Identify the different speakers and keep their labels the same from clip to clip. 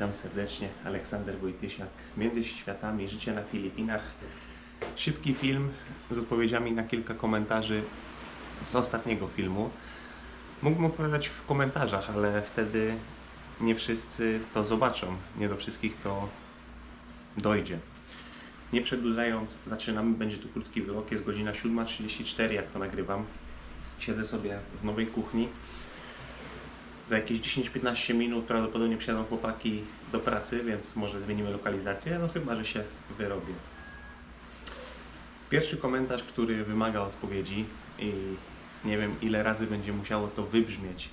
Speaker 1: Witam serdecznie, Aleksander Wojtysiak. Między światami, życie na Filipinach. Szybki film z odpowiedziami na kilka komentarzy z ostatniego filmu. Mógłbym odpowiadać w komentarzach, ale wtedy nie wszyscy to zobaczą. Nie do wszystkich to dojdzie. Nie przedłużając, zaczynamy. Będzie to krótki vlog. Jest godzina 7:34, jak to nagrywam. Siedzę sobie w nowej kuchni. Za jakieś 10-15 minut prawdopodobnie przyjadą chłopaki do pracy, więc może zmienimy lokalizację, no chyba że się wyrobię. Pierwszy komentarz, który wymaga odpowiedzi i nie wiem ile razy będzie musiało to wybrzmieć,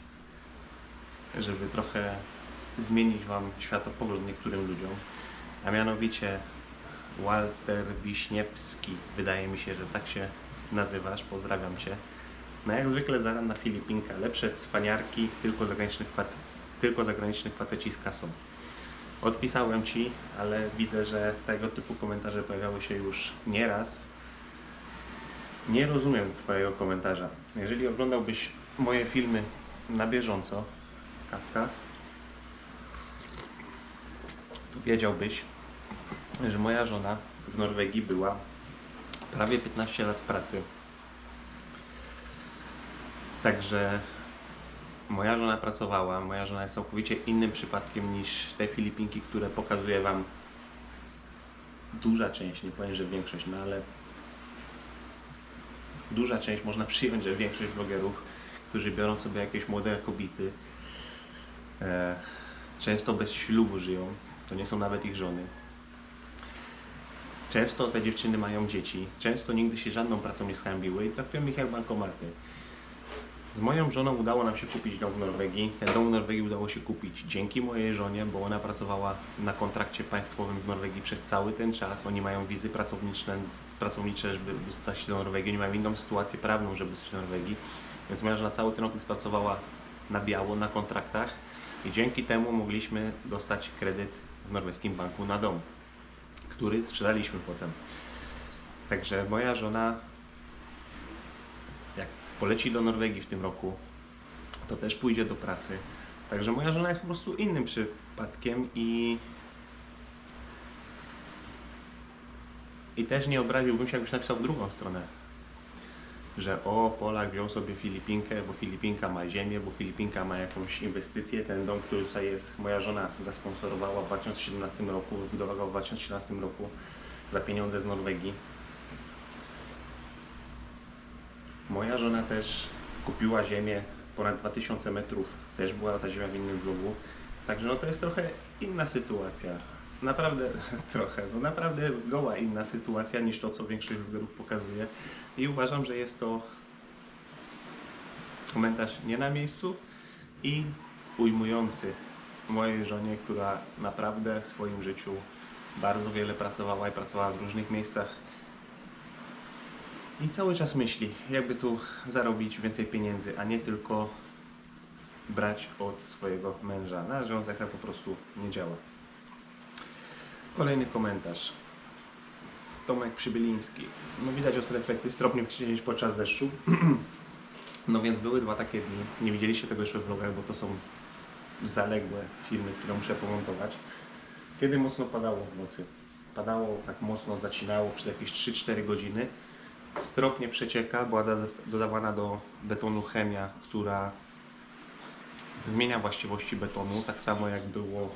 Speaker 1: żeby trochę zmienić Wam światopogląd niektórym ludziom, a mianowicie Walter Wiśniewski, wydaje mi się, że tak się nazywasz, pozdrawiam Cię. No jak zwykle zaranna Filipinka, lepsze cwaniarki, tylko zagranicznych faceci z kasą. Odpisałem Ci, ale widzę, że tego typu komentarze pojawiały się już nieraz. Nie rozumiem Twojego komentarza. Jeżeli oglądałbyś moje filmy na bieżąco, kawka, to wiedziałbyś, że moja żona w Norwegii była prawie 15 lat w pracy. Także moja żona pracowała, moja żona jest całkowicie innym przypadkiem niż te Filipinki, które pokazuję Wam. Duża część, nie powiem, że większość, no ale duża część, można przyjąć, że większość vlogerów, którzy biorą sobie jakieś młode kobiety, często bez ślubu żyją, to nie są nawet ich żony. Często te dziewczyny mają dzieci, często nigdy się żadną pracą nie zhańbiły i traktują ich jak bankomaty. Z moją żoną udało nam się kupić dom w Norwegii. Ten dom w Norwegii udało się kupić dzięki mojej żonie, bo ona pracowała na kontrakcie państwowym w Norwegii przez cały ten czas. Oni mają wizy pracownicze, żeby dostać się do Norwegii. Oni mają inną sytuację prawną, żeby dostać się do Norwegii. Więc moja żona cały ten okres pracowała na biało, na kontraktach i dzięki temu mogliśmy dostać kredyt w norweskim banku na dom, który sprzedaliśmy potem. Także moja żona, jak poleci do Norwegii w tym roku, to też pójdzie do pracy. Także moja żona jest po prostu innym przypadkiem i też nie obraziłbym się, jakbyś napisał w drugą stronę, że o, Polak wziął sobie Filipinkę, bo Filipinka ma ziemię, bo Filipinka ma jakąś inwestycję. Ten dom, który tutaj jest, moja żona zasponsorowała w 2017 roku, wybudowała go w 2017 roku za pieniądze z Norwegii. Moja żona też kupiła ziemię, ponad 2000 metrów, też była ta ziemia w innym vlogu. Także no to jest trochę inna sytuacja. Naprawdę trochę, no naprawdę zgoła inna sytuacja niż to, co większość vlogerów pokazuje. I uważam, że jest to komentarz nie na miejscu i ujmujący mojej żonie, która naprawdę w swoim życiu bardzo wiele pracowała i pracowała w różnych miejscach. I cały czas myśli, jakby tu zarobić więcej pieniędzy, a nie tylko brać od swojego męża. Na związek tak po prostu nie działa. Kolejny komentarz. Tomek Przybyliński. No widać ostre efekty, stropnie siedzieć podczas deszczu. No więc były dwa takie dni. Nie widzieliście tego jeszcze w vlogach, bo to są zaległe filmy, które muszę pomontować. Kiedy mocno padało w nocy. Padało tak mocno, zacinało przez jakieś 3-4 godziny. Strop nie przecieka, była dodawana do betonu chemia, która zmienia właściwości betonu, tak samo jak było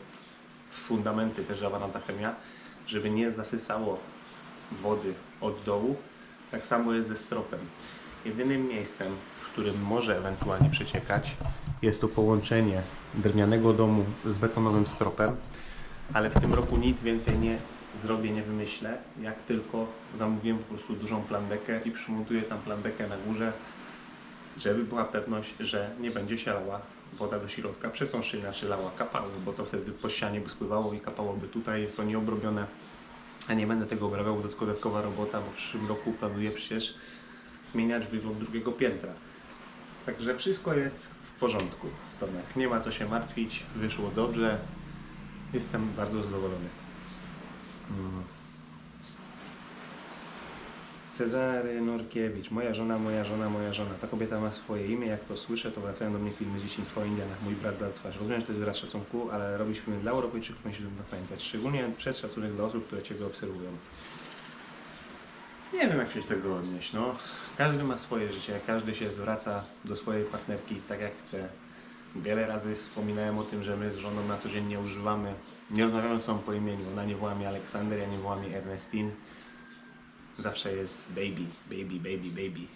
Speaker 1: w fundamenty też dawana ta chemia, żeby nie zasysało wody od dołu. Tak samo jest ze stropem. Jedynym miejscem, w którym może ewentualnie przeciekać, jest to połączenie drewnianego domu z betonowym stropem, ale w tym roku nic więcej nie zrobię, nie wymyślę, jak tylko zamówiłem po prostu dużą plandekę i przymontuję tam plandekę na górze, żeby była pewność, że nie będzie się lała woda do środka, przez tą szczelina czy lała kapały, bo to wtedy po ścianie by spływało i kapałoby tutaj, jest to nieobrobione, a nie będę tego obrabiał, bo to dodatkowa robota, bo w przyszłym roku planuję przecież zmieniać wygląd drugiego piętra. Także wszystko jest w porządku, Tomek, nie ma co się martwić, wyszło dobrze, jestem bardzo zadowolony. Cezary Norkiewicz, moja żona, moja żona, moja żona. Ta kobieta ma swoje imię, jak to słyszę, to wracają do mnie filmy z dzieciństwa o Indianach. Mój brat twarz. Rozumiem, że to jest wyraz szacunku, ale robisz filmy dla Europejczyków, musisz to pamiętać. Szczególnie przez szacunek dla osób, które Ciebie obserwują. Nie wiem, jak się do tego odnieść. No, każdy ma swoje życie, każdy się zwraca do swojej partnerki tak, jak chce. Wiele razy wspominałem o tym, że my z żoną na co dzień nie używamy, nie rozmawiamy z sobą po imieniu. Ona nie woła mnie Aleksander, ja nie wołam mnie Ernestine. Zawsze jest baby, baby, baby, baby.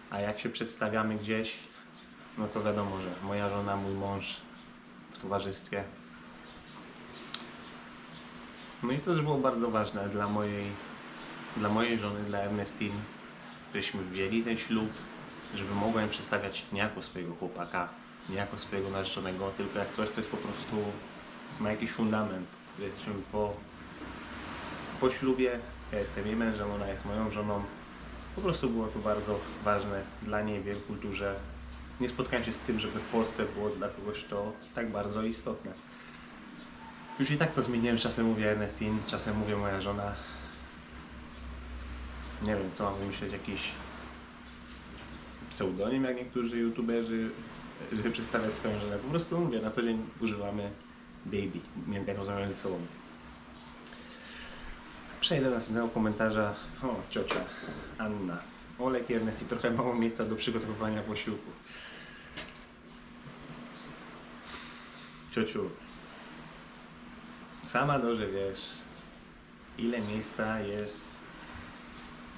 Speaker 1: A jak się przedstawiamy gdzieś, no to wiadomo, że moja żona, mój mąż w towarzystwie. No i to też było bardzo ważne dla mojej żony, dla Ernestine, żeśmy wzięli ten ślub, żeby mogła ją przedstawiać nie jako swojego chłopaka, nie jako swojego narzeczonego, tylko jak coś, co jest po prostu, ma jakiś fundament. Jesteśmy po ślubie, ja jestem jej mężem, ona jest moją żoną. Po prostu było to bardzo ważne dla niej w jej kulturze. Nie spotkałem się z tym, żeby w Polsce było dla kogoś to tak bardzo istotne. Już i tak to zmieniłem, czasem mówię Ernestine, czasem mówię moja żona. Nie wiem, co mam wymyśleć, jakiś pseudonim, jak niektórzy youtuberzy, żeby przedstawiać swoją żonę. Po prostu mówię, na co dzień używamy baby, jak rozmawiamy ze sobą. Przejdę do następnego komentarza. O, ciocia Anna. Olek i Ernesti, trochę mało miejsca do przygotowywania posiłku. Ciociu, sama dobrze wiesz, ile miejsca jest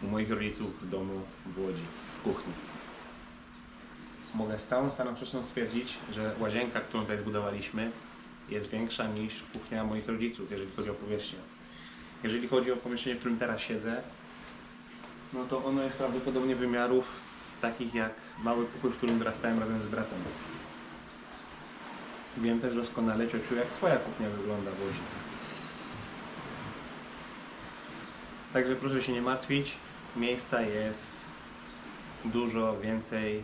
Speaker 1: u moich rodziców w domu w Łodzi, w kuchni. Mogę z całą stanowczością stwierdzić, że łazienka, którą tutaj zbudowaliśmy, jest większa niż kuchnia moich rodziców, jeżeli chodzi o powierzchnię. Jeżeli chodzi o pomieszczenie, w którym teraz siedzę, no to ono jest prawdopodobnie wymiarów takich jak mały pokój, w którym dorastałem razem z bratem. Wiem też doskonale, ciociu, jak Twoja kuchnia wygląda w Łodzi. Także proszę się nie martwić, miejsca jest dużo więcej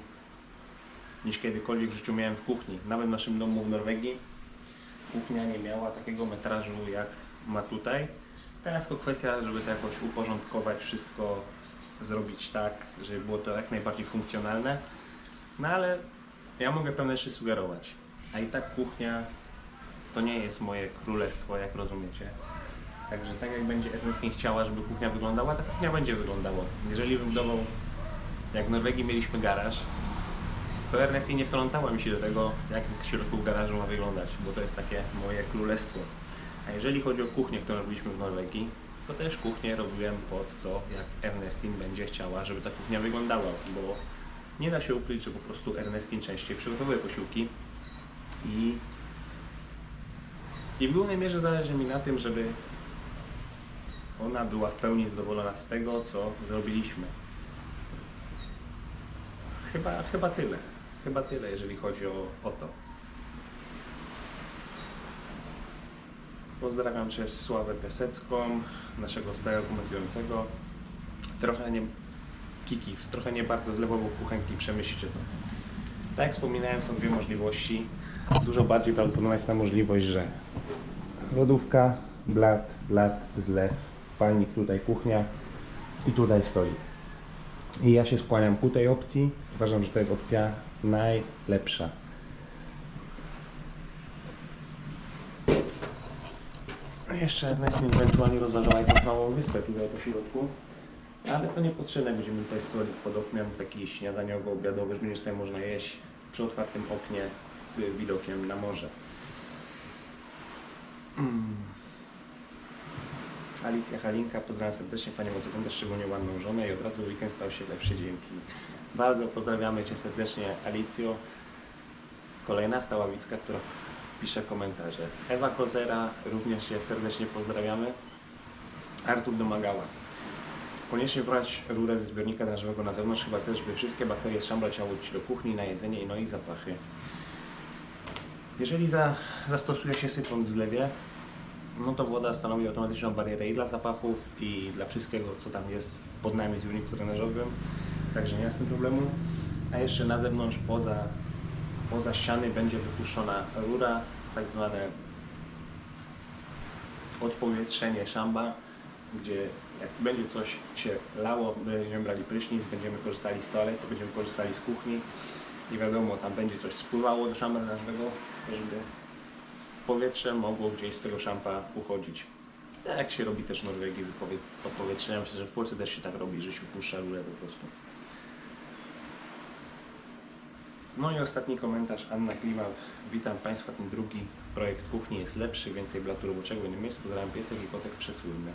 Speaker 1: niż kiedykolwiek w życiu miałem w kuchni. Nawet w naszym domu w Norwegii kuchnia nie miała takiego metrażu jak ma tutaj. Teraz tylko kwestia, żeby to jakoś uporządkować, wszystko zrobić tak, żeby było to jak najbardziej funkcjonalne. No ale ja mogę pewne rzeczy sugerować. A i tak kuchnia to nie jest moje królestwo, jak rozumiecie. Także tak jak będzie Ernestine chciała, żeby kuchnia wyglądała, ta kuchnia będzie wyglądała. Jeżeli bym budował, jak w Norwegii mieliśmy garaż, to Ernestine nie wtrącała mi się do tego, jak w środku w garażu ma wyglądać, bo to jest takie moje królestwo. A jeżeli chodzi o kuchnię, którą robiliśmy w Norwegii, to też kuchnię robiłem pod to, jak Ernestine będzie chciała, żeby ta kuchnia wyglądała, bo nie da się ukryć, że po prostu Ernestine częściej przygotowuje posiłki i w głównej mierze zależy mi na tym, żeby ona była w pełni zadowolona z tego, co zrobiliśmy. Chyba tyle. Chyba tyle, jeżeli chodzi o to. Pozdrawiam Cię, Sławę Piasecką, naszego stałego komentującego. Trochę nie bardzo z lewo obok kuchenki, przemyślcie to. Tak jak wspominałem, są dwie możliwości. Dużo bardziej prawdopodobna jest ta możliwość, że lodówka, blat, zlew, palnik, tutaj kuchnia i tutaj stolik. I ja się skłaniam ku tej opcji. Uważam, że to jest opcja najlepsza. Jeszcze Ernestine ewentualnie rozważała jakąś małą wyspę tutaj po środku, ale to niepotrzebne. Będziemy tutaj stolik pod oknem, taki śniadaniowo-obiadowy, że będzie tutaj można jeść przy otwartym oknie z widokiem na morze. Alicja Halinka, pozdrawiam serdecznie Panią Osobę, szczególnie ładną żonę i od razu weekend stał się lepszy dzięki. Bardzo pozdrawiamy Cię serdecznie, Alicjo. Kolejna stała widzka, która pisze komentarze. Ewa Kozera, również Cię serdecznie pozdrawiamy. Artur Domagała. Koniecznie brać rurę ze zbiornika drażowego na zewnątrz, chyba też, żeby wszystkie bakterie z szambla chciały iść do kuchni, na jedzenie no i zapachy. Jeżeli zastosuje się syfon w zlewie, no to woda stanowi automatyczną barierę i dla zapachów, i dla wszystkiego, co tam jest pod nami w zbiorniku drenażowym. Także nie ma z tym problemu. A jeszcze na zewnątrz, poza ściany będzie wypuszczona rura, tak zwane odpowietrzenie szamba, gdzie Jak będzie coś się lało, będziemy brali prysznic, będziemy korzystali z toalet, to będziemy korzystali z kuchni. Nie wiadomo, tam będzie coś spływało do szampa naszego, żeby powietrze mogło gdzieś z tego szampa uchodzić. Tak jak się robi też w Norwegii, odpowietrzenia. Myślę, że w Polsce też się tak robi, że się puszcza rurę po prostu. No i ostatni komentarz, Anna Klima. Witam Państwa, ten drugi projekt kuchni jest lepszy, więcej blatu roboczego w innym miejscu. Pozdrawiam, piesek i kotek przesłynny.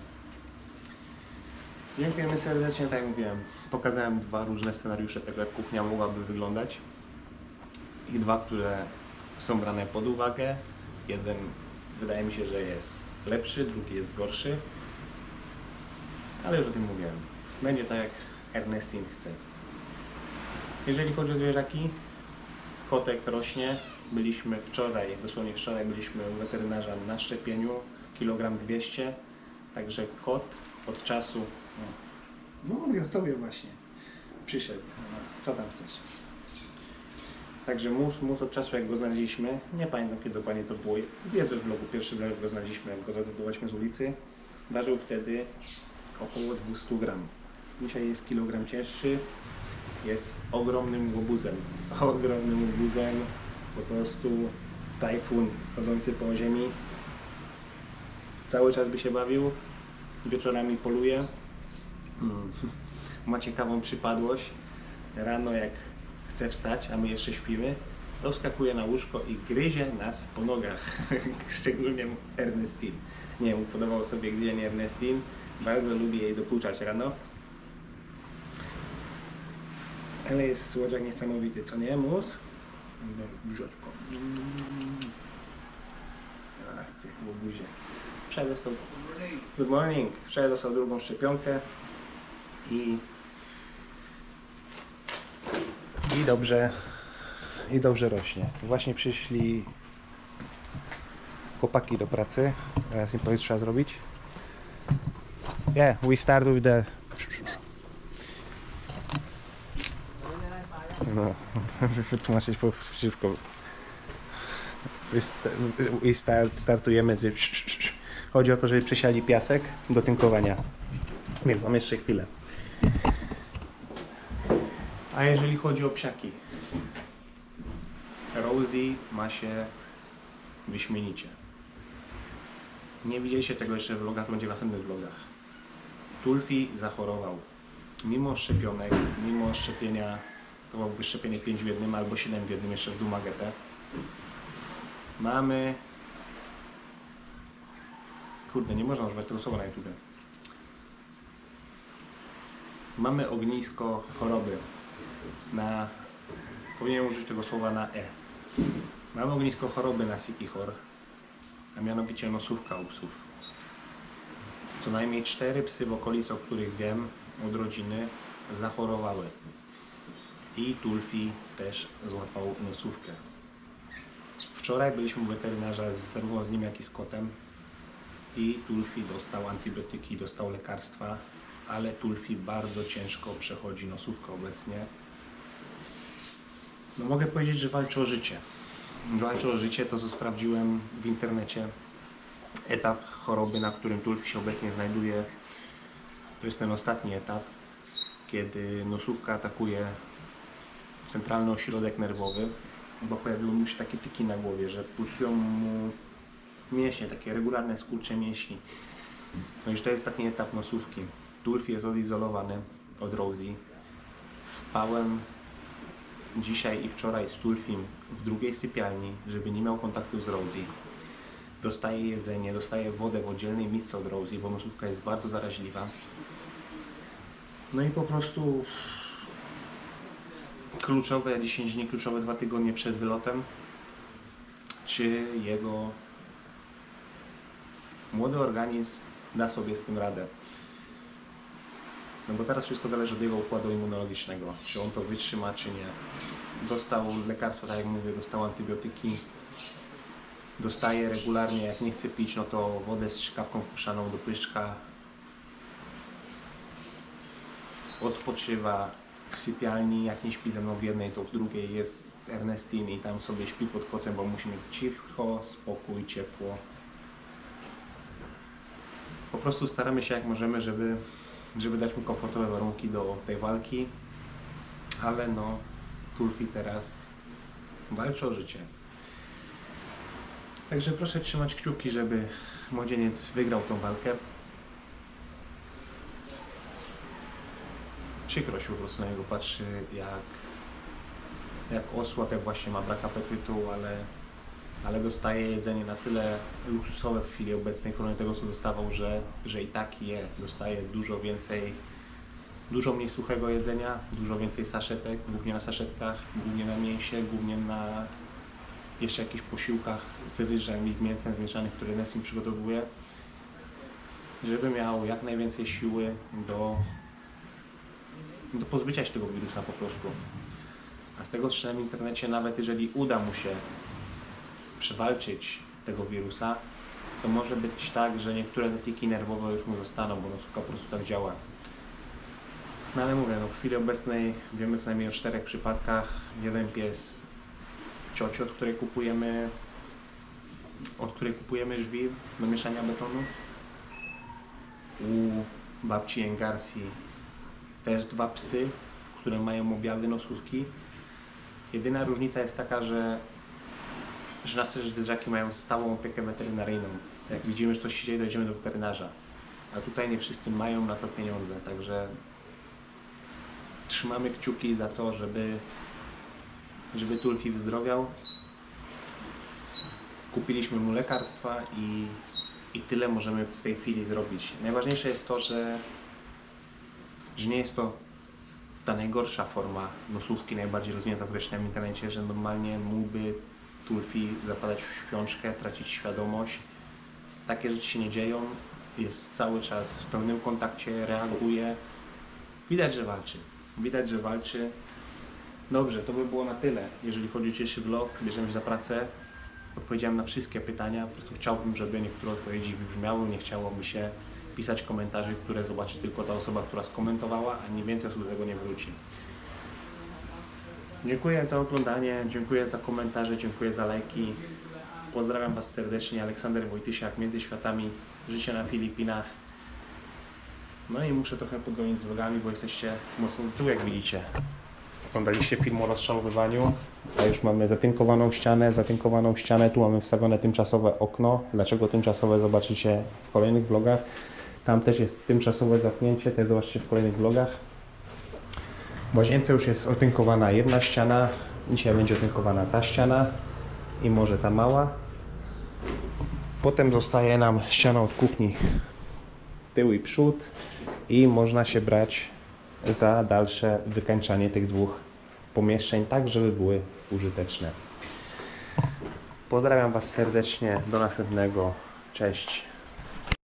Speaker 1: Dziękujemy serdecznie, tak jak mówiłem. Pokazałem dwa różne scenariusze tego, jak kuchnia mogłaby wyglądać. I dwa, które są brane pod uwagę. Jeden wydaje mi się, że jest lepszy, drugi jest gorszy. Ale już o tym mówiłem. Będzie tak, jak Ernestine chce. Jeżeli chodzi o zwierzaki, kotek rośnie. Byliśmy wczoraj, dosłownie wczoraj byliśmy u weterynarza na szczepieniu, 1,2 kg. Także kot od czasu... No mówię o Tobie właśnie. Przyszedł. Co tam chcesz? Także mus od czasu, jak go znaleźliśmy, nie pamiętam kiedy dokładnie to było, jest we vlogu, pierwszy vlog, jak go znaleźliśmy, jak go zadobywaliśmy z ulicy, ważył wtedy około 200 gram. Dzisiaj jest kilogram cięższy, jest ogromnym łobuzem, po prostu tajfun chodzący po ziemi. Cały czas by się bawił, wieczorami poluje, ma ciekawą przypadłość, rano jak chce wstać, a my jeszcze śpimy, to wskakuje na łóżko i gryzie nas po nogach, szczególnie Ernestine. Nie wiem, podobało sobie gryzienie Ernestine, bardzo lubi jej dokuczać rano. Ale jest słodziak niesamowity, co nie, mus? Brzuszko. Ach, ty łobuzie. Wczoraj dostał... Good morning. Wczoraj dostał drugą szczepionkę i dobrze rośnie. Właśnie przyszli chłopaki do pracy. Teraz im powiem, co trzeba zrobić. Yeah, we start with the... No, wytłumaczyć szybko. Startujemy z... Chodzi o to, żeby przesiali piasek do tynkowania. Więc mam jeszcze chwilę. A jeżeli chodzi o psiaki, Rosie ma się wyśmienicie. Nie widzieliście tego jeszcze w vlogach, to będzie w następnych vlogach. Tulfi zachorował. Mimo szczepionek, mimo szczepienia, to byłoby szczepienie 5 w jednym albo 7 w jednym jeszcze w Dumagetę. Mamy... Kurde, nie można używać tego słowa na YouTube. Mamy ognisko choroby. Powinienem użyć tego słowa na E. Mamy ognisko choroby na Sikichor, a mianowicie nosówka u psów. Co najmniej 4 psy w okolicy, o których wiem, od rodziny, zachorowały. I Tulfi też złapał nosówkę. Wczoraj byliśmy u weterynarza zarówno z nim, jak i z kotem. I Tulfi dostał antybiotyki, dostał lekarstwa, ale Tulfi bardzo ciężko przechodzi nosówkę obecnie. No mogę powiedzieć, że walczy o życie. Walczy o życie, to co sprawdziłem w internecie. Etap choroby, na którym Tulfi się obecnie znajduje, to jest ten ostatni etap, kiedy nosówka atakuje centralny ośrodek nerwowy, bo pojawiły mu się takie tyki na głowie, że pulsują mu mięśnie, takie regularne skurcze mięśni. No i to jest ostatni etap nosówki. Tulfi jest odizolowany od Rosie. Spałem dzisiaj i wczoraj z Tulfim w drugiej sypialni, żeby nie miał kontaktu z Rosie. Dostaje jedzenie, dostaje wodę w oddzielnej misce od Rosie, bo nosówka jest bardzo zaraźliwa. No i po prostu kluczowe 10 dni, kluczowe 2 tygodnie przed wylotem, czy jego młody organizm da sobie z tym radę. No bo teraz wszystko zależy od jego układu immunologicznego, czy on to wytrzyma, czy nie. Dostał lekarstwa, tak jak mówię, dostał antybiotyki, dostaje regularnie, jak nie chce pić, no to wodę z strzykawką wpuszczaną do pyszczka. Odpoczywa w sypialni, jak nie śpi ze mną w jednej, to w drugiej jest z Ernestine i tam sobie śpi pod kocem, bo musi mieć cicho, spokój, ciepło. Po Po prostu staramy się jak możemy, żeby dać mu komfortowe warunki do tej walki, ale no Tulfi teraz walczy o życie. Także proszę trzymać kciuki, żeby młodzieniec wygrał tą walkę. Przykro się po prostu na niego patrzy, jak osłab, jak właśnie ma brak apetytu, ale dostaje jedzenie na tyle luksusowe w chwili obecnej, w porównaniu do tego, co dostawał, że i tak je. Dostaje dużo mniej suchego jedzenia, dużo więcej saszetek, głównie na saszetkach, głównie na mięsie, głównie na jeszcze jakichś posiłkach z ryżem i z mięsem zmieszanych, które Nessim przygotowuje, żeby miał jak najwięcej siły do pozbycia się tego wirusa po prostu. A z tego, co czytałem w internecie, nawet jeżeli uda mu się przewalczyć tego wirusa, to może być tak, że niektóre zatyki nerwowe już mu zostaną, bo nosówka po prostu tak działa. No ale mówię, no w chwili obecnej wiemy co najmniej o 4 przypadkach. Jeden pies cioci, od której kupujemy żwir do mieszania betonu. U babci Engarsi też 2 psy, które mają objawy nosówki. Jedyna różnica jest taka, że nasze zwierzaki mają stałą opiekę weterynaryjną. Jak widzimy, że coś się dzieje, dojdziemy do weterynarza. A tutaj nie wszyscy mają na to pieniądze, także trzymamy kciuki za to, żeby Tulfi wyzdrowiał. Kupiliśmy mu lekarstwa i tyle możemy w tej chwili zrobić. Najważniejsze jest to, że nie jest to ta najgorsza forma nosówki, najbardziej rozwinięta, która czytałem w internecie, że normalnie mógłby Tulfi zapadać w śpiączkę, tracić świadomość. Takie rzeczy się nie dzieją, jest cały czas w pełnym kontakcie, reaguje. Widać, że walczy. Dobrze, to by było na tyle, jeżeli chodzi o dzisiejszy vlog. Bierzemy się za pracę. Odpowiedziałem na wszystkie pytania. Po prostu chciałbym, żeby niektóre odpowiedzi wybrzmiały. Nie chciało mi się pisać komentarzy, które zobaczy tylko ta osoba, która skomentowała, a nie więcej osób do tego nie wróci. Dziękuję za oglądanie, dziękuję za komentarze, dziękuję za lajki. Pozdrawiam Was serdecznie. Aleksander Wojtysiak, Między Światami, życie na Filipinach. No i muszę trochę podgonić z vlogami, bo jesteście mocno do tyłu, jak widzicie. Oglądaliście film o rozczarowywaniu, a już mamy zatynkowaną ścianę, tu mamy wstawione tymczasowe okno. Dlaczego tymczasowe, zobaczycie w kolejnych vlogach. Tam też jest tymczasowe zamknięcie, też zobaczycie w kolejnych vlogach. W łazience już jest otynkowana jedna ściana, dzisiaj będzie otynkowana ta ściana i może ta mała. Potem zostaje nam ściana od kuchni, tył i przód i można się brać za dalsze wykańczanie tych 2 pomieszczeń, tak żeby były użyteczne. Pozdrawiam Was serdecznie, do następnego, cześć.